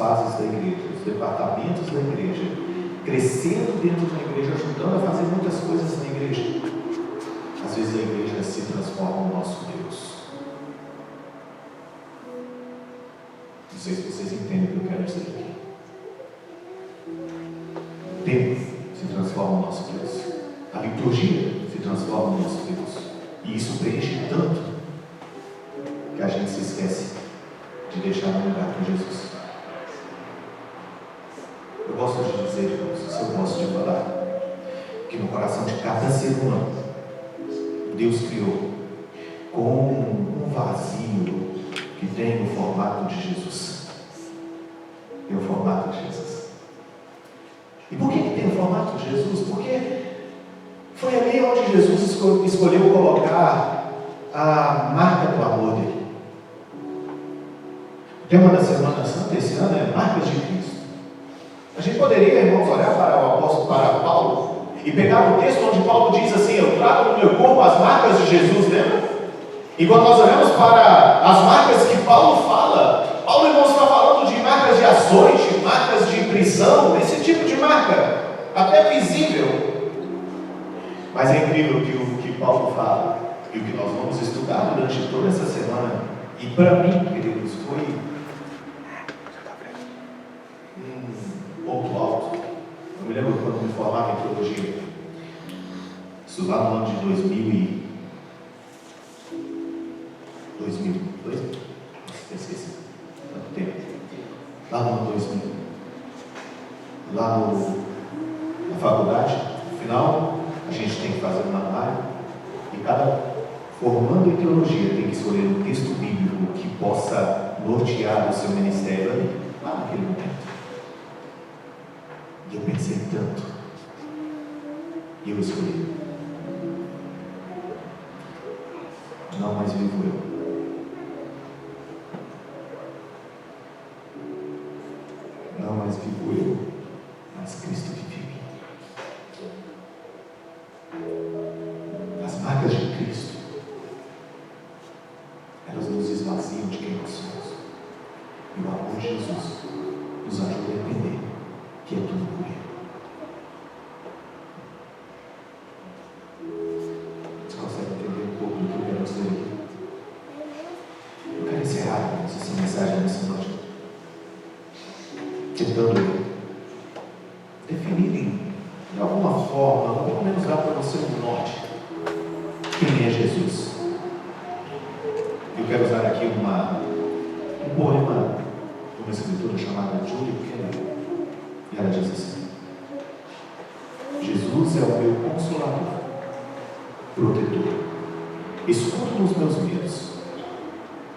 fases da igreja, os departamentos da igreja, crescendo dentro da igreja, ajudando a fazer muitas coisas na igreja. Às vezes a igreja se transforma no nosso Deus. Não sei se vocês entendem o que eu quero dizer aqui. O tempo se transforma no nosso Deus. A liturgia se transforma no nosso Deus. E isso preenche tanto que a gente se esquece de deixar um lugar com Jesus. Eu gosto de dizer, irmãos, isso eu gosto de falar, que no coração de cada ser humano, Deus criou com um vazio que tem o formato de Jesus. Tem o formato de Jesus. E por que tem o formato de Jesus? Porque foi ali onde Jesus escolheu colocar a marca do amor dele. O tema da Semana Santa esse ano é Marcas de Cristo. A gente poderia, irmãos, olhar para o apóstolo, para Paulo, e pegar o texto onde Paulo diz assim: eu trago no meu corpo as marcas de Jesus, lembra? E quando nós olhamos para as marcas que Paulo fala, Paulo, irmãos, está falando de marcas de açoite, marcas de prisão, esse tipo de marca, até visível. Mas é incrível que o que Paulo fala, e o que nós vamos estudar durante toda essa semana, e para mim, queridos, foi um ponto alto. Eu me lembro quando me formava em teologia, isso lá no ano de 2000, esqueci, tanto tempo, lá no ano 2000, lá na faculdade, no final, a gente tem que fazer um anuário, e cada formando em teologia tem que escolher um texto bíblico que possa nortear o seu ministério ali, lá naquele momento. E eu pensei tanto, e eu escolhi: não mais vivo eu, não mais vivo eu, mas Cristo vive em mim. As marcas de Cristo, elas nos esvaziam de quem nós somos, e o amor de Jesus nos ajuda a entender que é tudo por Ele. Você consegue entender um pouco do que eu quero dizer aqui? Eu quero encerrar essa mensagem nessa noite, tentando definir de alguma forma, ou pelo menos dar para você um norte, quem é Jesus. Eu quero usar aqui um poema de uma escritora chamada Julie Kennedy, e ela diz assim: Jesus é o meu consolador, protetor, escudo nos meus medos.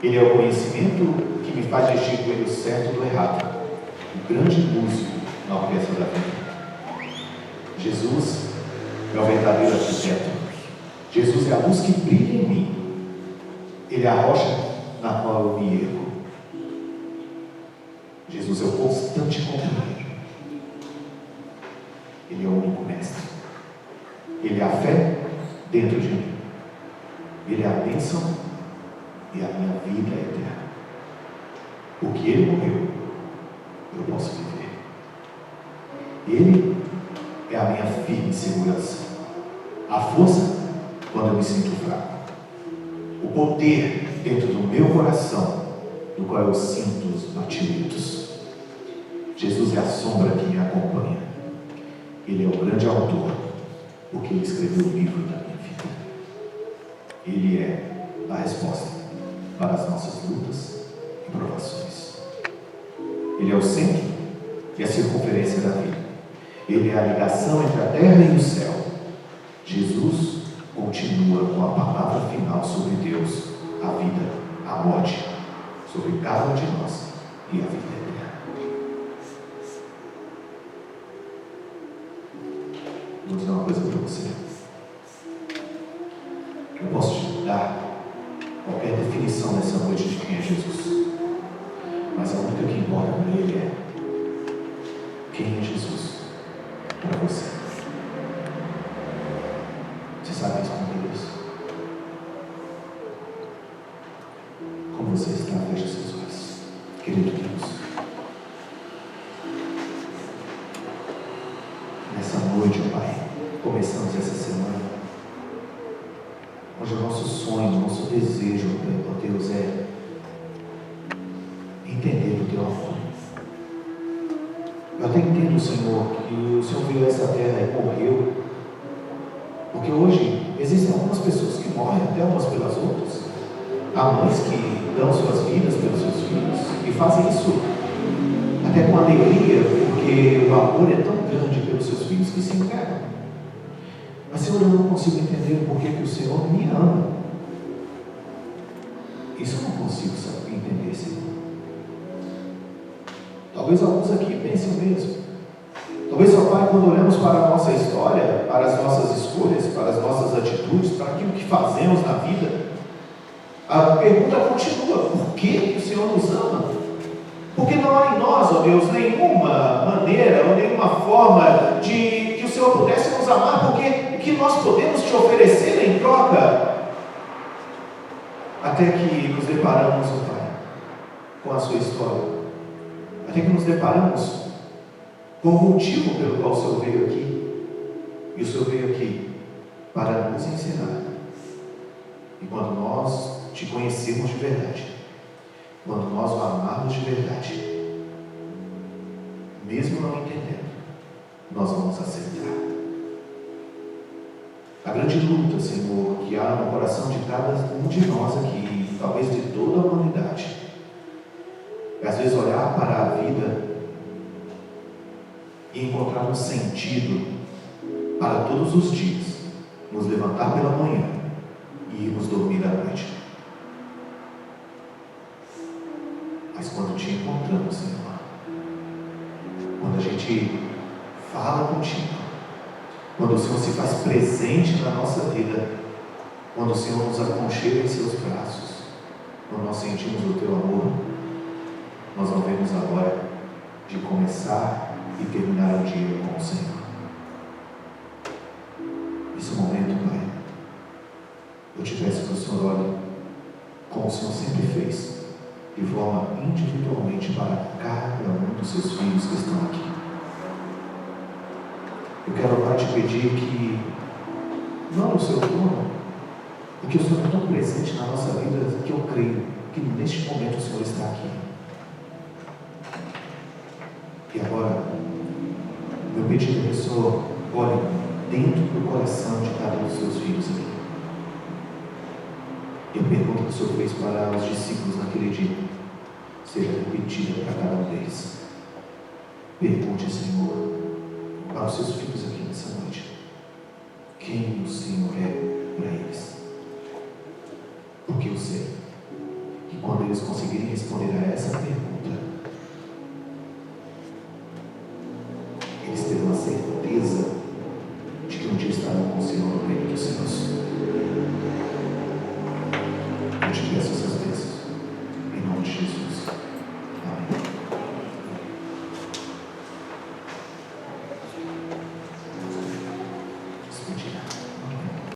Ele é o conhecimento que me faz distinguir o certo do errado, o grande músico na orquestra da vida. Jesus é o verdadeiro arquiteto. Jesus é a luz que brilha em mim. Ele é a rocha na qual eu me ergo. Jesus é o constante companheiro. Ele é o único mestre. Ele é a fé dentro de mim. Ele é a bênção e a minha vida eterna. Porque Ele morreu, eu posso viver. Ele é a minha firme segurança, a força quando eu me sinto fraco, o poder dentro do meu coração, do qual eu sinto os batimentos. Jesus é a sombra que me acompanha. Ele é o grande autor, porque Ele escreveu o livro da minha vida. Ele é a resposta para as nossas lutas e provações. Ele é o centro e a circunferência da vida. Ele é a ligação entre a terra e o céu. Jesus continua com a palavra final sobre Deus, a vida, a morte, sobre cada um de nós e a vida eterna. Vou dizer uma coisa para você. Eu posso te dar qualquer definição nessa noite de quem é Jesus, mas a única que importa para Ele é: quem é Jesus para você? Você sabe responder isso? Como você está? Feche seus olhos. Querido Deus, conversamos essa semana, hoje o nosso sonho, o nosso desejo, ó Deus, é entender o Teu amor. Eu até entendo, Senhor, que o Senhor veio a essa terra e morreu, porque hoje existem algumas pessoas que morrem até umas pelas outras. Há mães que dão suas vidas pelos seus filhos e fazem isso até com alegria, porque o amor é tão grande pelos seus filhos que se entregam. Mas, Senhor, eu não consigo entender o porquê que o Senhor me ama. Isso eu não consigo entender, Senhor. Talvez alguns aqui pensem o mesmo. Talvez, ó Pai, quando olhamos para a nossa história, para as nossas escolhas, para as nossas atitudes, para aquilo que fazemos na vida, a pergunta continua: por que o Senhor nos ama? Porque não há em nós, ó Deus, nenhuma maneira ou nenhuma forma de que o Senhor pudesse nos amar, porque o que nós podemos te oferecer em troca? Até que nos deparamos, ó Pai, com a sua história. Até que nos deparamos com o motivo pelo qual o Senhor veio aqui. E o Senhor veio aqui para nos ensinar. E quando nós te conhecemos de verdade, quando nós o amarmos de verdade, mesmo não entendendo, nós vamos aceitar. A grande luta, Senhor, que há no coração de cada um de nós aqui, talvez de toda a humanidade, é às vezes olhar para a vida e encontrar um sentido para todos os dias, nos levantar pela manhã e irmos dormir à noite. Mas quando te encontramos, Senhor, quando a gente fala contigo, quando o Senhor se faz presente na nossa vida, quando o Senhor nos aconchega em seus braços, quando nós sentimos o teu amor, nós não vemos a hora de começar e terminar o dia com o Senhor. Nesse momento, Pai, eu te peço que o Senhor olhe como o Senhor sempre fez, de forma individualmente para cada um dos seus filhos que estão aqui. Eu quero, Pai, te pedir que, não no seu trono, porque o Senhor é tão presente na nossa vida que eu creio que neste momento o Senhor está aqui. E agora, meu pedido é que o Senhor olhe dentro do coração de cada um dos seus filhos aqui. E a pergunta que o Senhor fez para os discípulos naquele dia seja repetida para cada um deles. Pergunte, Senhor, para os seus filhos aqui nessa noite: quem o Senhor é para eles? Porque eu sei que quando eles conseguirem responder a essa pergunta,